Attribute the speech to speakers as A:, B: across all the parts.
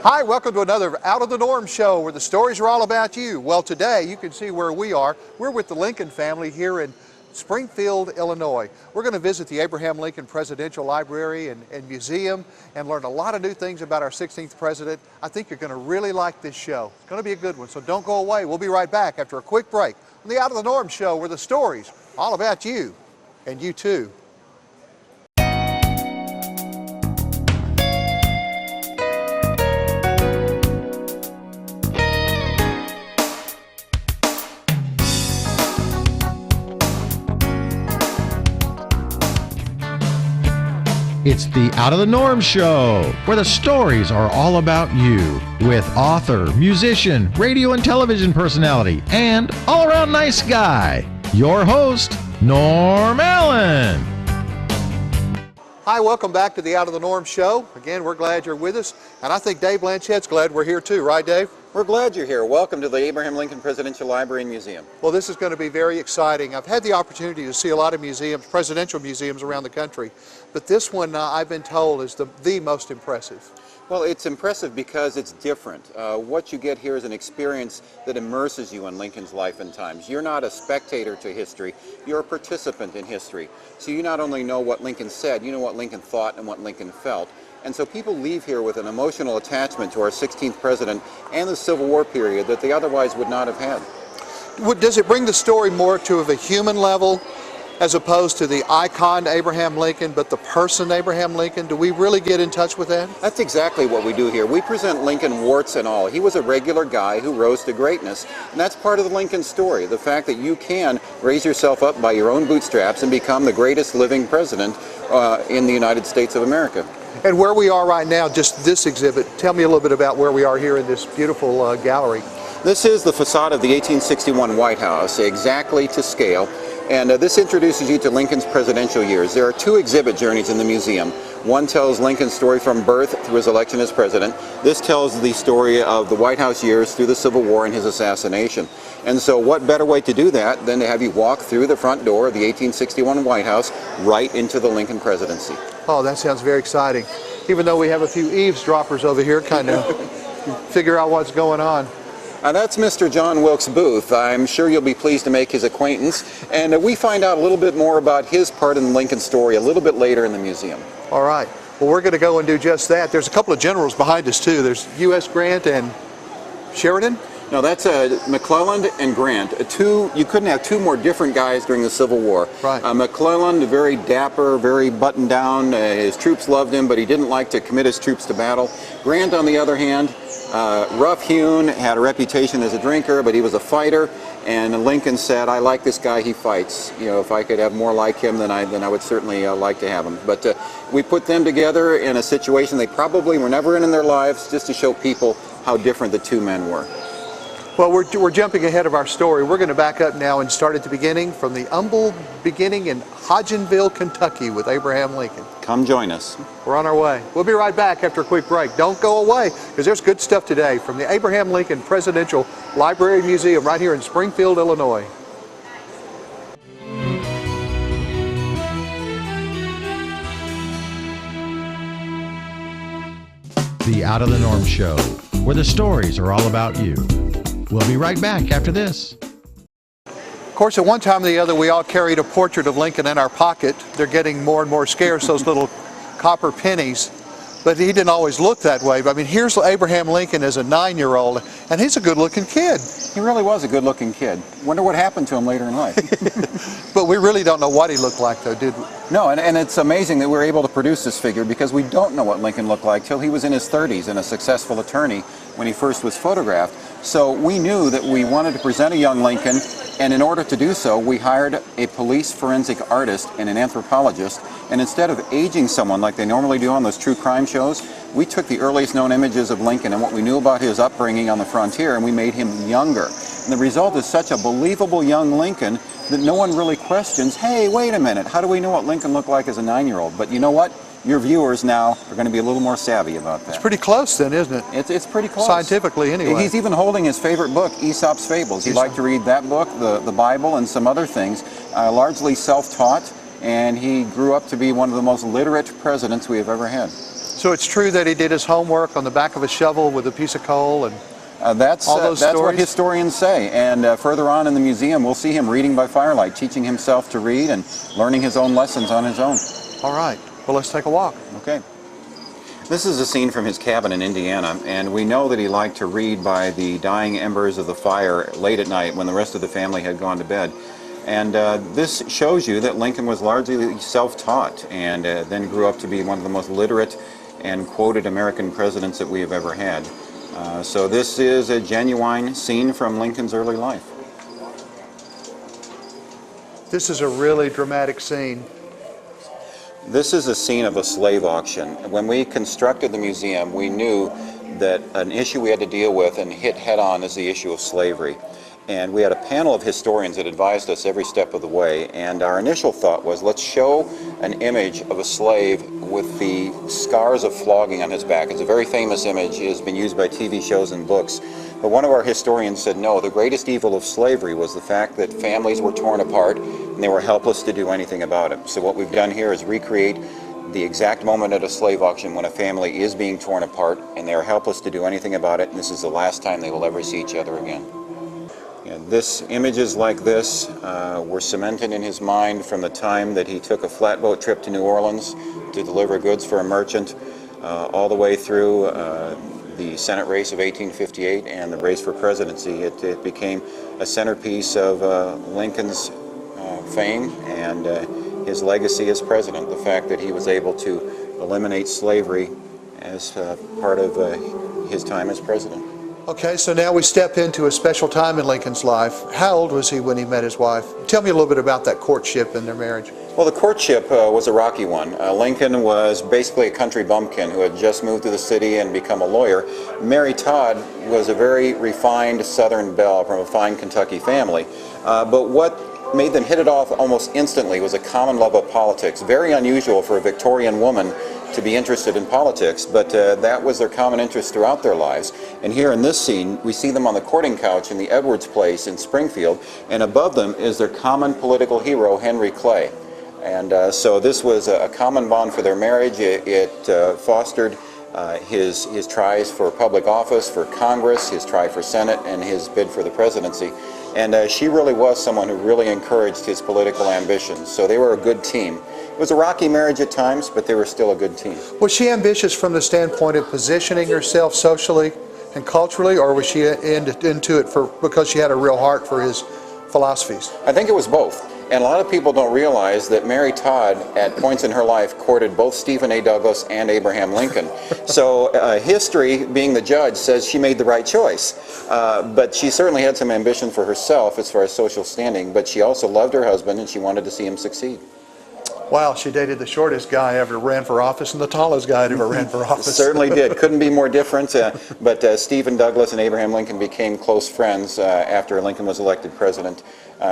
A: Hi, welcome to another Out of the Norm show where the stories are all about you. Well, today you can see where we are. We're with the Lincoln family here in Springfield, Illinois. We're going to visit the Abraham Lincoln Presidential Library and Museum and learn a lot of new things about our 16th president. I think you're going to really like this show. It's going to be a good one, so don't go away. We'll be right back after a quick break on the Out of the Norm show where the stories are all about you and you too.
B: It's the Out of the Norm show, where the stories are all about you, with author, musician, radio and television personality, and all-around nice guy, your host, Norm Allen.
A: Hi, welcome back to the Out of the Norm show. Again, we're glad you're with us, and I think Dave Blanchett's glad we're here too, right, Dave?
C: We're glad you're here. Welcome to the Abraham Lincoln Presidential Library and Museum.
A: Well, this is going to be very exciting. I've had the opportunity to see a lot of museums, presidential museums around the country, but this one I've been told is the most impressive.
C: Well, it's impressive because it's different. What you get here is an experience that immerses you in Lincoln's life and times. You're not a spectator to history, you're a participant in history. So you not only know what Lincoln said, you know what Lincoln thought and what Lincoln felt. And so people leave here with an emotional attachment to our 16th president and the Civil War period that they otherwise would not have had.
A: Does it bring the story more to a human level as opposed to the icon Abraham Lincoln, but the person Abraham Lincoln? Do we really get in touch with that?
C: That's exactly what we do here. We present Lincoln warts and all. He was a regular guy who rose to greatness, and that's part of the Lincoln story, the fact that you can raise yourself up by your own bootstraps and become the greatest living president in the United States of America.
A: And where we are right now, just this exhibit, tell me a little bit about where we are here in this beautiful gallery.
C: This is the facade of the 1861 White House, exactly to scale. And this introduces you to Lincoln's presidential years. There are two exhibit journeys in the museum. One tells Lincoln's story from birth through his election as president. This tells the story of the White House years through the Civil War and his assassination. And so what better way to do that than to have you walk through the front door of the 1861 White House right into the Lincoln presidency.
A: Oh, that sounds very exciting. Even though we have a few eavesdroppers over here, kind of figure out what's going on.
C: That's Mr. John Wilkes Booth. I'm sure you'll be pleased to make his acquaintance. And we find out a little bit more about his part in the Lincoln story a little bit later in the museum.
A: All right. Well, we're going to go and do just that. There's a couple of generals behind us, too. There's U.S. Grant and Sheridan.
C: No, that's McClellan and Grant. You couldn't have two more different guys during the Civil War.
A: Right.
C: McClellan, very dapper, very buttoned down. His troops loved him, but he didn't like to commit his troops to battle. Grant, on the other hand, rough-hewn, had a reputation as a drinker, but he was a fighter. And Lincoln said, "I like this guy. He fights. You know, if I could have more like him, then I would certainly like to have him." But we put them together in a situation they probably were never in their lives, just to show people how different the two men were.
A: Well, we're jumping ahead of our story. We're going to back up now and start at the beginning, from the humble beginning in Hodgenville, Kentucky with Abraham Lincoln.
C: Come join us.
A: We're on our way. We'll be right back after a quick break. Don't go away, because there's good stuff today from the Abraham Lincoln Presidential Library and Museum right here in Springfield, Illinois.
B: The Out of the Norm show, where the stories are all about you. We'll be right back after this.
A: Of course, at one time or the other, we all carried a portrait of Lincoln in our pocket. They're getting more and more scarce, those little copper pennies. But he didn't always look that way. I mean, here's Abraham Lincoln as a 9-year-old, and he's a good-looking kid.
C: He really was a good-looking kid. Wonder what happened to him later in life.
A: But we really don't know what he looked like, though, did we?
C: No, and it's amazing that we were able to produce this figure, because we don't know what Lincoln looked like till he was in his 30s and a successful attorney when he first was photographed. So we knew that we wanted to present a young Lincoln, and in order to do so, we hired a police forensic artist and an anthropologist. And instead of aging someone like they normally do on those true crime shows, we took the earliest known images of Lincoln and what we knew about his upbringing on the frontier, and we made him younger. And the result is such a believable young Lincoln that no one really questions, hey, wait a minute, how do we know what Lincoln looked like as a 9-year-old? But you know what? Your viewers now are going to be a little more savvy about that.
A: It's pretty close then, isn't it?
C: It's pretty close.
A: Scientifically, anyway.
C: He's even holding his favorite book, Aesop's Fables. He liked to read that book, the Bible, and some other things. Largely self-taught, and he grew up to be one of the most literate presidents we have ever had.
A: So it's true that he did his homework on the back of a shovel with a piece of coal and
C: That's
A: all those
C: what
A: stories?
C: historians say. And further on in the museum, we'll see him reading by firelight, teaching himself to read and learning his own lessons on his own.
A: All right. Well, let's take a walk.
C: Okay. This is a scene from his cabin in Indiana, and we know that he liked to read by the dying embers of the fire late at night when the rest of the family had gone to bed. And this shows you that Lincoln was largely self-taught and then grew up to be one of the most literate and quoted American presidents that we have ever had. So this is a genuine scene from Lincoln's early life.
A: This is a really dramatic scene.
C: This is a scene of a slave auction. When we constructed the museum, we knew that an issue we had to deal with and hit head-on is the issue of slavery. And we had a panel of historians that advised us every step of the way. And our initial thought was, let's show an image of a slave with the scars of flogging on his back. It's a very famous image. It has been used by TV shows and books. But one of our historians said, no, the greatest evil of slavery was the fact that families were torn apart and they were helpless to do anything about it. So what we've done here is recreate the exact moment at a slave auction when a family is being torn apart and they are helpless to do anything about it, and this is the last time they will ever see each other again. Images like this were cemented in his mind from the time that he took a flatboat trip to New Orleans to deliver goods for a merchant, all the way through the Senate race of 1858 and the race for presidency. It became a centerpiece of Lincoln's fame and his legacy as president, the fact that he was able to eliminate slavery as part of his time as president.
A: Okay, so now we step into a special time in Lincoln's life. How old was he when he met his wife? Tell me a little bit about that courtship and their marriage.
C: Well, the courtship was a rocky one. Lincoln was basically a country bumpkin who had just moved to the city and become a lawyer. Mary Todd was a very refined Southern belle from a fine Kentucky family. But what made them hit it off almost instantly was a common love of politics. Very unusual for a Victorian woman to be interested in politics, but that was their common interest throughout their lives. And here in this scene, we see them on the courting couch in the Edwards place in Springfield, and above them is their common political hero, Henry Clay. And so this was a common bond for their marriage. It fostered his tries for public office, for Congress, his try for Senate, and his bid for the presidency. And she really was someone who really encouraged his political ambitions. So they were a good team. It was a rocky marriage at times, but they were still a good team.
A: Was she ambitious from the standpoint of positioning herself socially and culturally, or was she into it because she had a real heart for his philosophies?
C: I think it was both. And a lot of people don't realize that Mary Todd, at points in her life, courted both Stephen A. Douglas and Abraham Lincoln. So history, being the judge, says she made the right choice. But she certainly had some ambition for herself as far as social standing, but she also loved her husband and she wanted to see him succeed.
A: Wow, she dated the shortest guy ever ran for office and the tallest guy that ever ran for office.
C: Certainly did. Couldn't be more different. But Stephen Douglas and Abraham Lincoln became close friends after Lincoln was elected president.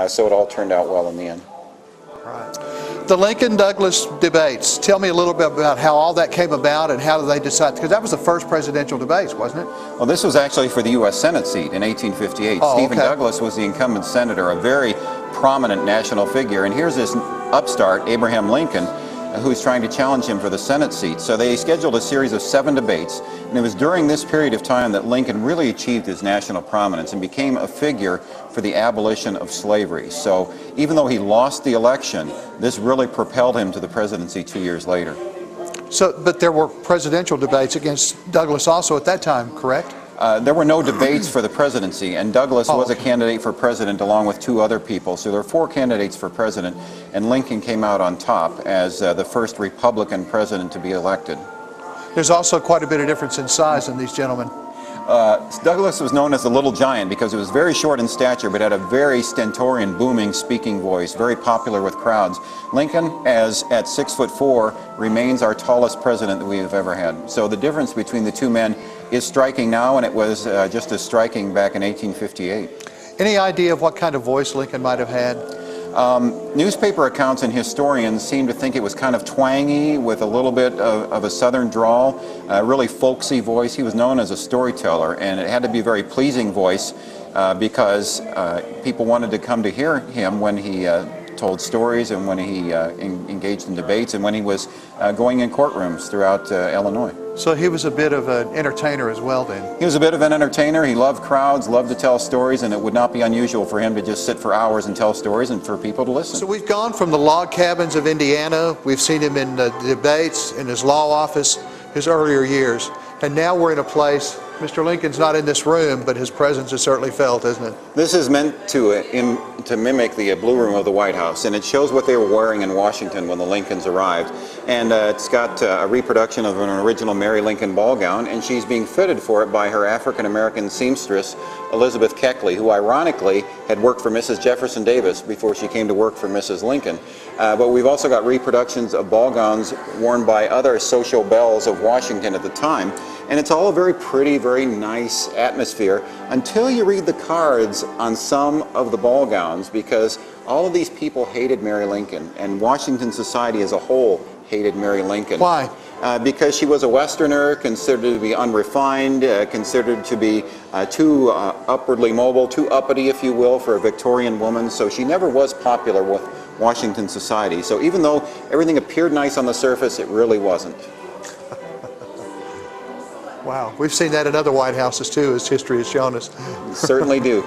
C: So it all turned out well in the end.
A: Right. The Lincoln-Douglas debates. Tell me a little bit about how all that came about and how did they decide, because that was the first presidential debates, wasn't it?
C: Well, this was actually for the U.S. Senate seat in 1858.
A: Oh,
C: Stephen
A: okay.
C: Douglas was the incumbent senator, a very prominent national figure. And here's this upstart, Abraham Lincoln, who's trying to challenge him for the Senate seat. So they scheduled a series of 7 debates, and it was during this period of time that Lincoln really achieved his national prominence and became a figure for the abolition of slavery. So even though he lost the election, this really propelled him to the presidency 2 years later.
A: So, but there were presidential debates against Douglas also at that time, correct?
C: There were no debates for the presidency, and Douglas was a
A: okay.
C: candidate for president along with 2 other people. So there were 4 candidates for president, and Lincoln came out on top as the first Republican president to be elected.
A: There's also quite a bit of difference in size in these gentlemen.
C: Douglas was known as the Little Giant because he was very short in stature but had a very stentorian, booming speaking voice, very popular with crowds. Lincoln, as at 6'4", remains our tallest president that we have ever had. So the difference between the 2 men is striking now, and it was just as striking back in 1858.
A: Any idea of what kind of voice Lincoln might have had?
C: Newspaper accounts and historians seem to think it was kind of twangy with a little bit of a southern drawl, a really folksy voice. He was known as a storyteller, and it had to be a very pleasing voice because people wanted to come to hear him when he told stories and when he engaged in debates and when he was going in courtrooms throughout Illinois.
A: So he was a bit of an entertainer as well then?
C: He was a bit of an entertainer. He loved crowds, loved to tell stories, and it would not be unusual for him to just sit for hours and tell stories and for people to listen.
A: So we've gone from the log cabins of Indiana, we've seen him in debates, in his law office, his earlier years, and now we're in a place, Mr. Lincoln's not in this room, but his presence is certainly felt, isn't it?
C: This is meant to mimic the Blue Room of the White House, and it shows what they were wearing in Washington when the Lincolns arrived. And it's got a reproduction of an original Mary Lincoln ball gown, and she's being fitted for it by her African-American seamstress, Elizabeth Keckley, who ironically had worked for Mrs. Jefferson Davis before she came to work for Mrs. Lincoln. But we've also got reproductions of ball gowns worn by other social belles of Washington at the time. And it's all a very pretty, very nice atmosphere until you read the cards on some of the ball gowns, because all of these people hated Mary Lincoln, and Washington society as a whole hated Mary Lincoln.
A: Why?
C: Because she was a Westerner, considered to be unrefined, considered to be too upwardly mobile, too uppity, if you will, for a Victorian woman. So she never was popular with Washington society. So even though everything appeared nice on the surface, it really wasn't.
A: Wow, we've seen that in other White Houses too, as history has shown us.
C: Certainly do.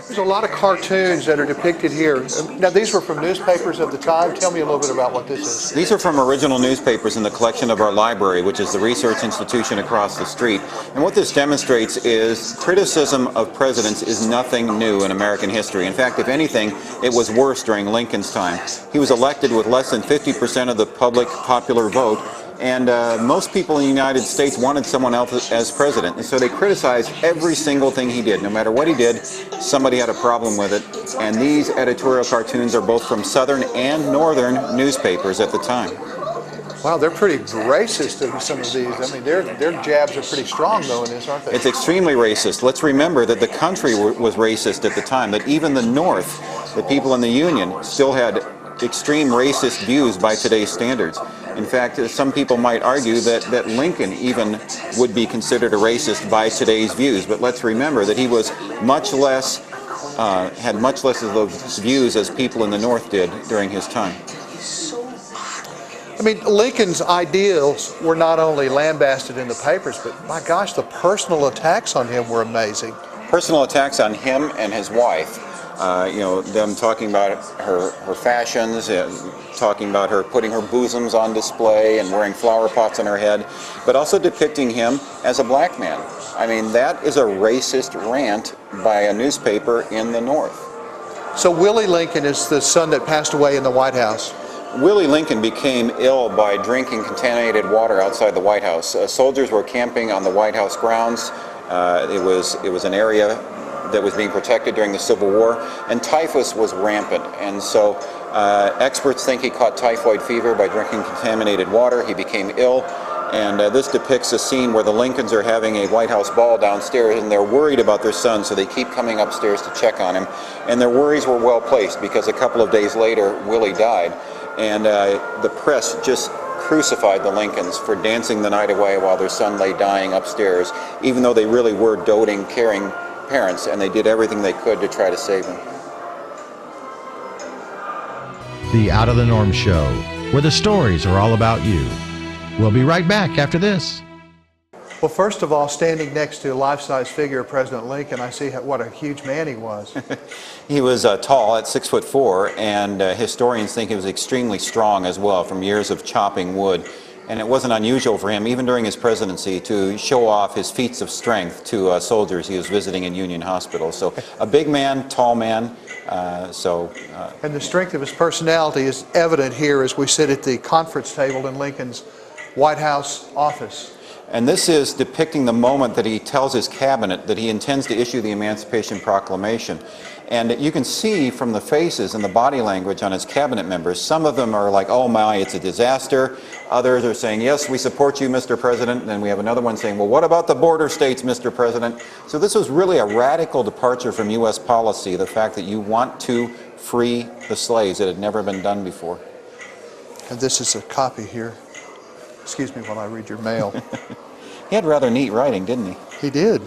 A: There's a lot of cartoons that are depicted here. Now, these were from newspapers of the time. Tell me a little bit about what this is.
C: These are from original newspapers in the collection of our library, which is the research institution across the street. And what this demonstrates is criticism of presidents is nothing new in American history. In fact, if anything, it was worse during Lincoln's time. He was elected with less than 50% of the public popular vote. And most people in the United States wanted someone else as president. And so they criticized every single thing he did. No matter what he did, somebody had a problem with it. And these editorial cartoons are both from Southern and Northern newspapers at the time.
A: Wow, they're pretty racist in some of these. I mean, their jabs are pretty strong, though, in this, aren't they?
C: It's extremely racist. Let's remember that the country was racist at the time, that even the North, the people in the Union, still had extreme racist views by today's standards. In fact, some people might argue that Lincoln even would be considered a racist by today's views. But let's remember that he was much less, had much less of those views as people in the North did during his time.
A: I mean, Lincoln's ideals were not only lambasted in the papers, but my gosh, the personal attacks on him were amazing.
C: Personal attacks on him and his wife. You know, them talking about her fashions, talking about her putting her bosoms on display and wearing flower pots on her head, but also depicting him as a black man. I mean, that is a racist rant by a newspaper in the North.
A: So Willy Lincoln is the son that passed away in the White House.
C: Willy Lincoln became ill by drinking contaminated water outside the White House. Soldiers were camping on the White House grounds. It was an area that was being protected during the Civil War, and typhus was rampant. And so experts think he caught typhoid fever by drinking contaminated water. He became ill, and this depicts a scene where the Lincolns are having a White House ball downstairs, and they're worried about their son, so they keep coming upstairs to check on him. And their worries were well placed, because a couple of days later, Willie died, and the press just crucified the Lincolns for dancing the night away while their son lay dying upstairs, even though they really were doting, caring parents, and they did everything they could to try to save him.
B: The Out of the Norm Show, where the stories are all about you. We'll be right back after this.
A: Well, first of all, standing next to a life-size figure of President Lincoln, I see what a huge man he was.
C: He was tall at 6'4", and historians think he was extremely strong as well from years of chopping wood. And it wasn't unusual for him, even during his presidency, to show off his feats of strength to soldiers he was visiting in Union Hospital. So a big man, tall man. And
A: the strength of his personality is evident here as we sit at the conference table in Lincoln's White House office.
C: And this is depicting the moment that he tells his cabinet that he intends to issue the Emancipation Proclamation. And you can see from the faces and the body language on his cabinet members, some of them are like, oh my, it's a disaster. Others are saying, yes, we support you, Mr. President. And then we have another one saying, well, what about the border states, Mr. President? So this was really a radical departure from U.S. policy, the fact that you want to free the slaves. It had never been done before.
A: And this is a copy here. Excuse me while I read your mail.
C: He had rather neat writing, didn't he?
A: He did.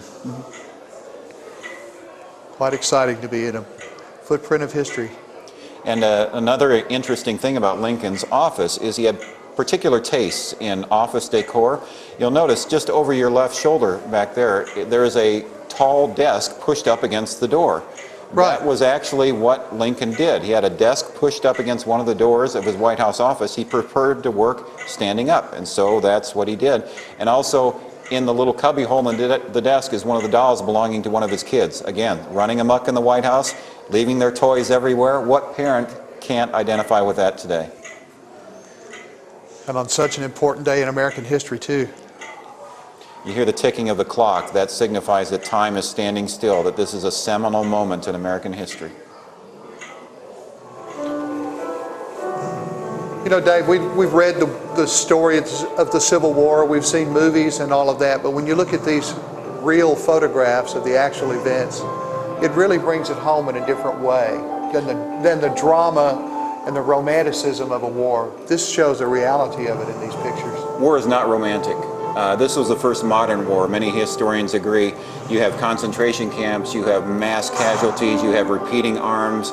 A: Quite exciting to be in a footprint of history.
C: And another interesting thing about Lincoln's office is he had particular tastes in office decor. You'll notice just over your left shoulder back there, there is a tall desk pushed up against the door.
A: Right.
C: That was actually what Lincoln did. He had a desk pushed up against one of the doors of his White House office. He preferred to work standing up, and so that's what he did. And also, in the little cubby hole in the desk is one of the dolls belonging to one of his kids. Again, running amok in the White House, leaving their toys everywhere. What parent can't identify with that today?
A: And on such an important day in American history, too.
C: You hear the ticking of the clock. That signifies that time is standing still, that this is a seminal moment in American history.
A: You know, Dave, we've read the stories of the Civil War. We've seen movies and all of that. But when you look at these real photographs of the actual events, it really brings it home in a different way than the drama and the romanticism of a war. This shows the reality of it in these pictures.
C: War is not romantic. This was the first modern war. Many historians agree. You have concentration camps, you have mass casualties, you have repeating arms,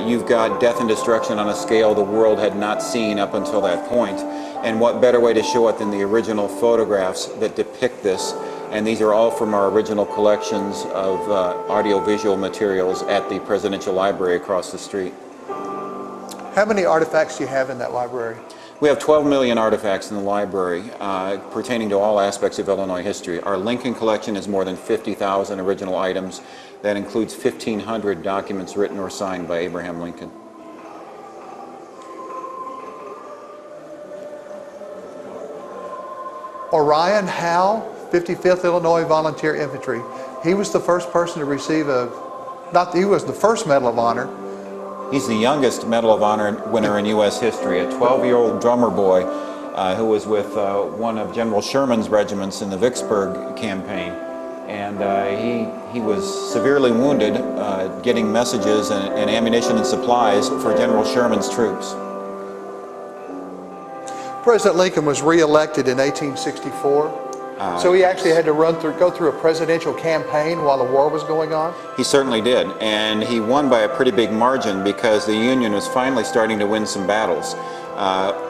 C: you've got death and destruction on a scale the world had not seen up until that point. And what better way to show it than the original photographs that depict this? And these are all from our original collections of audiovisual materials at the Presidential Library across the street.
A: How many artifacts do you have in that library?
C: We have 12 million artifacts in the library pertaining to all aspects of Illinois history. Our Lincoln collection is more than 50,000 original items. That includes 1,500 documents written or signed by Abraham Lincoln.
A: Orion Howe, 55th Illinois Volunteer Infantry. He was the first person to receive he was the first Medal of Honor.
C: He's the youngest Medal of Honor winner in U.S. history, a 12-year-old drummer boy who was with one of General Sherman's regiments in the Vicksburg campaign. And he was severely wounded getting messages and ammunition and supplies for General Sherman's troops.
A: President Lincoln was re-elected in 1864. So he actually had to go through a presidential campaign while the war was going on?
C: He certainly did, and he won by a pretty big margin because the Union was finally starting to win some battles.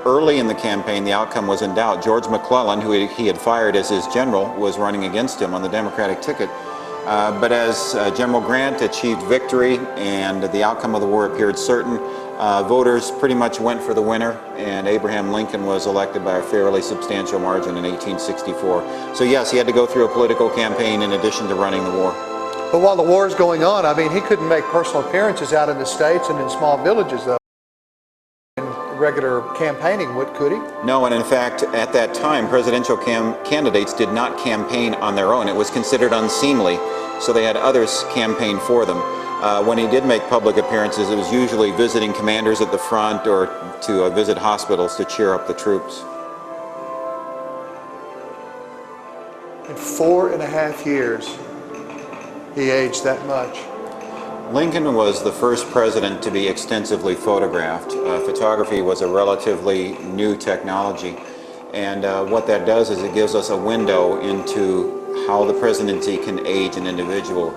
C: Early in the campaign, the outcome was in doubt. George McClellan, who he had fired as his general, was running against him on the Democratic ticket. But as General Grant achieved victory and the outcome of the war appeared certain, voters pretty much went for the winner, and Abraham Lincoln was elected by a fairly substantial margin in 1864. So yes, he had to go through a political campaign in addition to running the war.
A: But while the war is going on, I mean, he couldn't make personal appearances out in the States and in small villages, though, in regular campaigning, could he?
C: No, and in fact, at that time, presidential candidates did not campaign on their own. It was considered unseemly, so they had others campaign for them. When he did make public appearances, it was usually visiting commanders at the front or to visit hospitals to cheer up the troops.
A: In 4.5 years, he aged that much.
C: Lincoln was the first president to be extensively photographed. Photography was a relatively new technology, and what that does is it gives us a window into how the presidency can age an individual.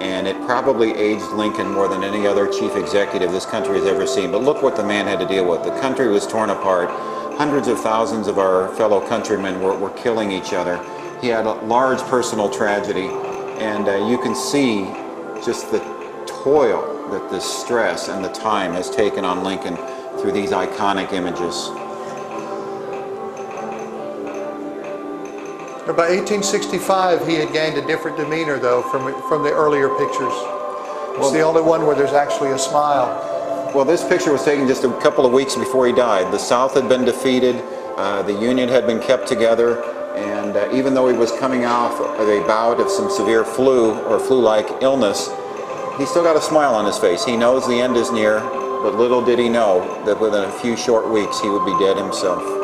C: And it probably aged Lincoln more than any other chief executive this country has ever seen. But look what the man had to deal with. The country was torn apart. Hundreds of thousands of our fellow countrymen were killing each other. He had a large personal tragedy, and you can see just the toil that the stress and the time has taken on Lincoln through these iconic images.
A: By 1865, he had gained a different demeanor, though, from the earlier pictures. It's the only one where there's actually a smile.
C: Well, this picture was taken just a couple of weeks before he died. The South had been defeated, the Union had been kept together, and even though he was coming off of a bout of some severe flu or flu-like illness, he still got a smile on his face. He knows the end is near, but little did he know that within a few short weeks he would be dead himself.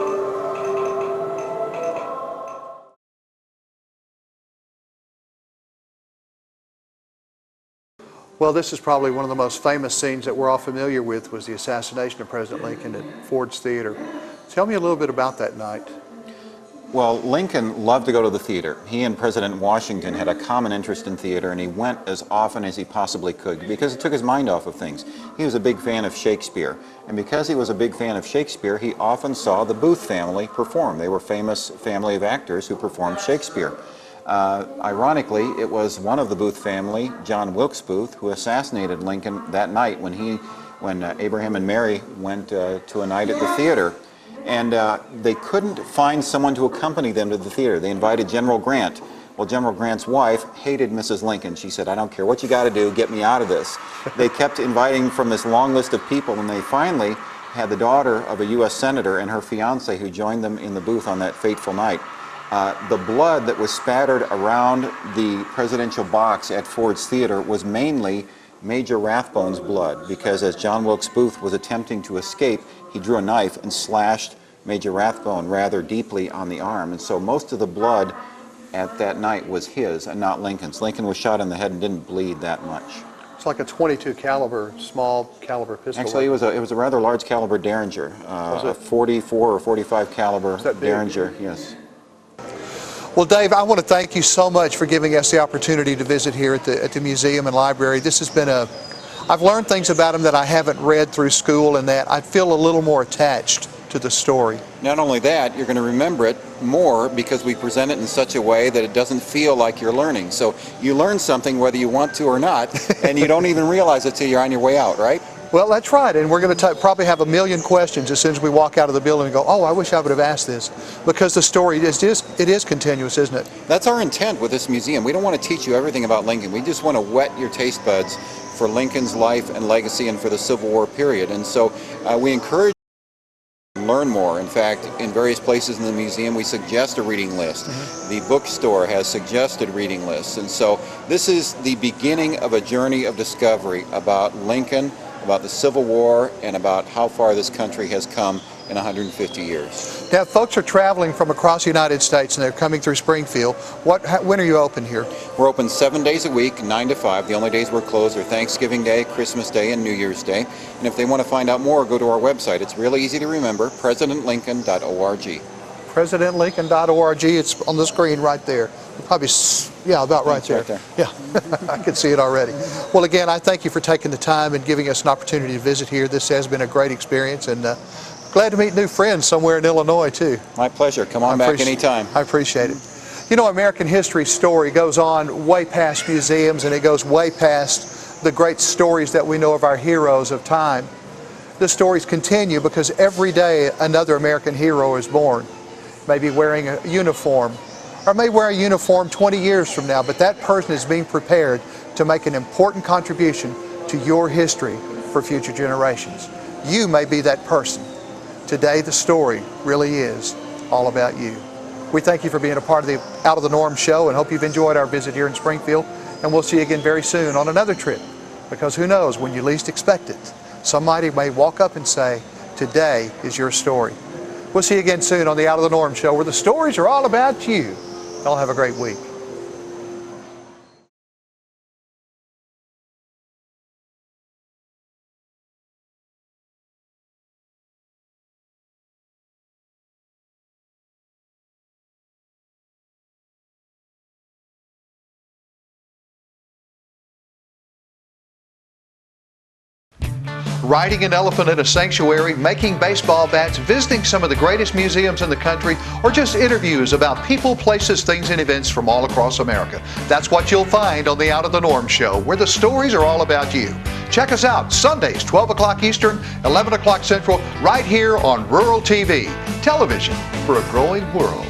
A: Well, this is probably one of the most famous scenes that we're all familiar with, was the assassination of President Lincoln at Ford's Theater. Tell me a little bit about that night.
C: Well, Lincoln loved to go to the theater. He and President Washington had a common interest in theater, and he went as often as he possibly could because it took his mind off of things. He was a big fan of Shakespeare, and because he was a big fan of Shakespeare, he often saw the Booth family perform. They were a famous family of actors who performed Shakespeare. Ironically, it was one of the Booth family, John Wilkes Booth, who assassinated Lincoln that night when Abraham and Mary went to a night at the theater. And they couldn't find someone to accompany them to the theater. They invited General Grant. Well, General Grant's wife hated Mrs. Lincoln. She said, "I don't care what you got to do, get me out of this." They kept inviting from this long list of people, and they finally had the daughter of a U.S. senator and her fiance who joined them in the booth on that fateful night. The blood that was spattered around the presidential box at Ford's Theater was mainly Major Rathbone's blood, because as John Wilkes Booth was attempting to escape, he drew a knife and slashed Major Rathbone rather deeply on the arm. And so most of the blood at that night was his and not Lincoln's. Lincoln was shot in the head and didn't bleed that much.
A: It's like a .22 caliber, small caliber pistol.
C: Actually, it was a rather large caliber Derringer, a 44 or 45 caliber Derringer. Yes.
A: Well, Dave, I want to thank you so much for giving us the opportunity to visit here at the museum and library. This has been I've learned things about him that I haven't read through school, and that I feel a little more attached to the story.
C: Not only that, you're going to remember it more because we present it in such a way that it doesn't feel like you're learning. So you learn something whether you want to or not, and you don't even realize it till you're on your way out, right?
A: Well, that's right, and we're going to probably have a million questions as soon as we walk out of the building and go, "Oh, I wish I would have asked this," because the story is continuous, isn't it?
C: That's our intent with this museum. We don't want to teach you everything about Lincoln. We just want to whet your taste buds for Lincoln's life and legacy and for the Civil War period. And so we encourage you to learn more. In fact, in various places in the museum, we suggest a reading list. The bookstore has suggested reading lists. And so this is the beginning of a journey of discovery about Lincoln, about the Civil War, and about how far this country has come in 150 years.
A: Now, if folks are traveling from across the United States and they're coming through Springfield, when are you open here?
C: We're open 7 days a week, 9 to 5. The only days we're closed are Thanksgiving Day, Christmas Day, and New Year's Day. And if they want to find out more, go to our website. It's really easy to remember, presdientlincoln.org.
A: presdientlincoln.org. It's on the screen right there. Probably, yeah, about right there.
C: Right there.
A: Yeah, I can see it already. Well, again, I thank you for taking the time and giving us an opportunity to visit here. This has been a great experience, and glad to meet new friends somewhere in Illinois, too.
C: My pleasure. Come on back anytime.
A: I appreciate it. You know, American history's story goes on way past museums, and it goes way past the great stories that we know of our heroes of time. The stories continue because every day another American hero is born, maybe wearing a uniform, or may wear a uniform 20 years from now, but that person is being prepared to make an important contribution to your history for future generations. You may be that person. Today, the story really is all about you. We thank you for being a part of the Out of the Norm show and hope you've enjoyed our visit here in Springfield, and we'll see you again very soon on another trip, because who knows, when you least expect it, somebody may walk up and say, "Today is your story." We'll see you again soon on the Out of the Norm show, where the stories are all about you. Y'all have a great week. Riding an elephant at a sanctuary, making baseball bats, visiting some of the greatest museums in the country, or just interviews about people, places, things, and events from all across America. That's what you'll find on the Out of the Norm show, where the stories are all about you. Check us out Sundays, 12 o'clock Eastern, 11 o'clock Central, right here on Rural TV, television for a growing world.